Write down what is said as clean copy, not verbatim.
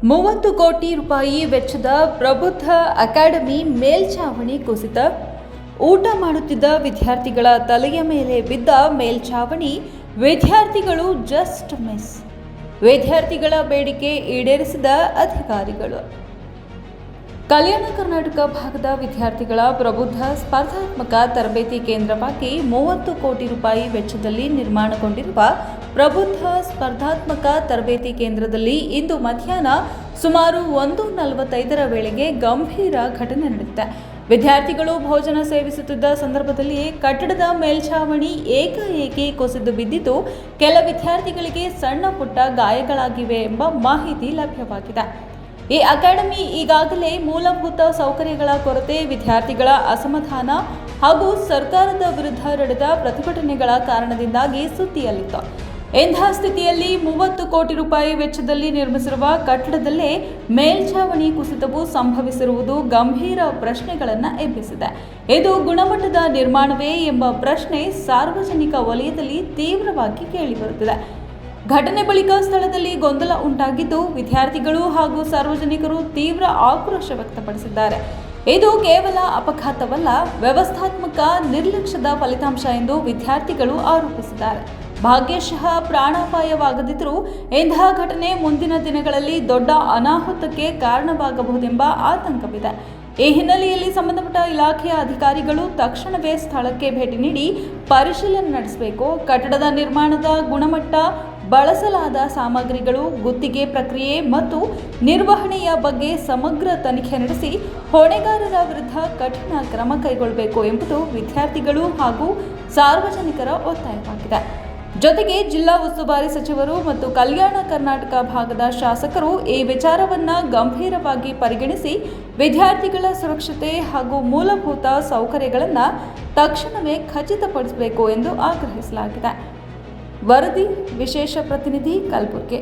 30 ಕೋಟಿ ರೂಪಾಯಿ ವೆಚ್ಚದ ಪ್ರಬುದ್ಧ ಅಕಾಡೆಮಿ ಮೇಲ್ಛಾವಣಿ ಕುಸಿತ. ಊಟ ಮಾಡುತ್ತಿದ್ದ ವಿದ್ಯಾರ್ಥಿಗಳ ತಲೆಯ ಮೇಲೆ ಬಿದ್ದ ಮೇಲ್ಛಾವಣಿ. ವಿದ್ಯಾರ್ಥಿಗಳು ಜಸ್ಟ್ ಮಿಸ್. ವಿದ್ಯಾರ್ಥಿಗಳ ಬೇಡಿಕೆ ಈಡೇರಿಸಿದ ಅಧಿಕಾರಿಗಳು. ಕಲ್ಯಾಣ ಕರ್ನಾಟಕ ಭಾಗದ ವಿದ್ಯಾರ್ಥಿಗಳ ಪ್ರಬುದ್ಧ ಸ್ಪರ್ಧಾತ್ಮಕ ತರಬೇತಿ ಕೇಂದ್ರವಾಗಿ 30 ಕೋಟಿ ರೂಪಾಯಿ ವೆಚ್ಚದಲ್ಲಿ ನಿರ್ಮಾಣಗೊಂಡಿರುವ ಪ್ರಬುದ್ಧ ಸ್ಪರ್ಧಾತ್ಮಕ ತರಬೇತಿ ಕೇಂದ್ರದಲ್ಲಿ ಇಂದು ಮಧ್ಯಾಹ್ನ ಸುಮಾರು 1:45 ವೇಳೆಗೆ ಗಂಭೀರ ಘಟನೆ ನಡೆದಿದೆ. ವಿದ್ಯಾರ್ಥಿಗಳು ಭೋಜನ ಸೇವಿಸುತ್ತಿದ್ದ ಸಂದರ್ಭದಲ್ಲಿ ಕಟ್ಟಡದ ಮೇಲ್ಛಾವಣಿ ಏಕಾಏಕಿ ಕುಸಿದು ಬಿದ್ದಿದ್ದು, ಕೆಲ ವಿದ್ಯಾರ್ಥಿಗಳಿಗೆ ಸಣ್ಣ ಪುಟ್ಟ ಗಾಯಗಳಾಗಿವೆ ಎಂಬ ಮಾಹಿತಿ ಲಭ್ಯವಾಗಿದೆ. ಈ ಅಕಾಡೆಮಿ ಈಗಾಗಲೇ ಮೂಲಭೂತ ಸೌಕರ್ಯಗಳ ಕೊರತೆ, ವಿದ್ಯಾರ್ಥಿಗಳ ಅಸಮಾಧಾನ ಹಾಗೂ ಸರ್ಕಾರದ ವಿರುದ್ಧ ನಡೆದ ಪ್ರತಿಭಟನೆಗಳ ಕಾರಣದಿಂದಾಗಿ ಸುದ್ದಿಯಲ್ಲಿತ್ತು. ಇಂತಹ ಸ್ಥಿತಿಯಲ್ಲಿ 30 ಕೋಟಿ ರೂಪಾಯಿ ವೆಚ್ಚದಲ್ಲಿ ನಿರ್ಮಿಸಿರುವ ಕಟ್ಟಡದಲ್ಲೇ ಮೇಲ್ಛಾವಣಿ ಕುಸಿತವು ಸಂಭವಿಸಿರುವುದು ಗಂಭೀರ ಪ್ರಶ್ನೆಗಳನ್ನು ಎಬ್ಬಿಸಿದೆ. ಇದು ಗುಣಮಟ್ಟದ ನಿರ್ಮಾಣವೇ ಎಂಬ ಪ್ರಶ್ನೆ ಸಾರ್ವಜನಿಕ ವಲಯದಲ್ಲಿ ತೀವ್ರವಾಗಿ ಕೇಳಿಬರುತ್ತಿದೆ. ಘಟನೆ ಬಳಿಕ ಸ್ಥಳದಲ್ಲಿ ಗೊಂದಲ ಉಂಟಾಗಿದ್ದು, ವಿದ್ಯಾರ್ಥಿಗಳು ಹಾಗೂ ಸಾರ್ವಜನಿಕರು ತೀವ್ರ ಆಕ್ರೋಶ ವ್ಯಕ್ತಪಡಿಸಿದ್ದಾರೆ. ಇದು ಕೇವಲ ಅಪಘಾತವಲ್ಲ, ವ್ಯವಸ್ಥಾತ್ಮಕ ನಿರ್ಲಕ್ಷ್ಯದ ಫಲಿತಾಂಶ ಎಂದು ವಿದ್ಯಾರ್ಥಿಗಳು ಆರೋಪಿಸಿದ್ದಾರೆ. ಭಾಗ್ಯಶಃ ಪ್ರಾಣಾಪಾಯವಾಗದಿದ್ದರೂ ಇಂತಹ ಘಟನೆ ಮುಂದಿನ ದಿನಗಳಲ್ಲಿ ದೊಡ್ಡ ಅನಾಹುತಕ್ಕೆ ಕಾರಣವಾಗಬಹುದೆಂಬ ಆತಂಕವಿದೆ. ಈ ಹಿನ್ನೆಲೆಯಲ್ಲಿ ಸಂಬಂಧಪಟ್ಟ ಇಲಾಖೆಯ ಅಧಿಕಾರಿಗಳು ತಕ್ಷಣವೇ ಸ್ಥಳಕ್ಕೆ ಭೇಟಿ ನೀಡಿ ಪರಿಶೀಲನೆ ನಡೆಸಬೇಕು. ಕಟ್ಟಡದ ನಿರ್ಮಾಣದ ಗುಣಮಟ್ಟ, ಬಳಸಲಾದ ಸಾಮಗ್ರಿಗಳು, ಗುತ್ತಿಗೆ ಪ್ರಕ್ರಿಯೆ ಮತ್ತು ನಿರ್ವಹಣೆಯ ಬಗ್ಗೆ ಸಮಗ್ರ ತನಿಖೆ ನಡೆಸಿ ಹೊಣೆಗಾರರ ವಿರುದ್ಧ ಕಠಿಣ ಕ್ರಮ ಕೈಗೊಳ್ಳಬೇಕು ಎಂಬುದು ವಿದ್ಯಾರ್ಥಿಗಳು ಹಾಗೂ ಸಾರ್ವಜನಿಕರ ಒತ್ತಾಯವಾಗಿದೆ. ಜೊತೆಗೆ ಜಿಲ್ಲಾ ಉಸ್ತುವಾರಿ ಸಚಿವರು ಮತ್ತು ಕಲ್ಯಾಣ ಕರ್ನಾಟಕ ಭಾಗದ ಶಾಸಕರು ಈ ವಿಚಾರವನ್ನ ಗಂಭೀರವಾಗಿ ಪರಿಗಣಿಸಿ ವಿದ್ಯಾರ್ಥಿಗಳ ಸುರಕ್ಷತೆ ಹಾಗೂ ಮೂಲಭೂತ ಸೌಕರ್ಯಗಳನ್ನು ತಕ್ಷಣವೇ ಖಚಿತಪಡಿಸಬೇಕು ಎಂದು ಆಗ್ರಹಿಸಲಾಗಿದೆ. ವರದಿ ವಿಶೇಷ ಪ್ರತಿನಿಧಿ ಕಲಬುರಗಿ.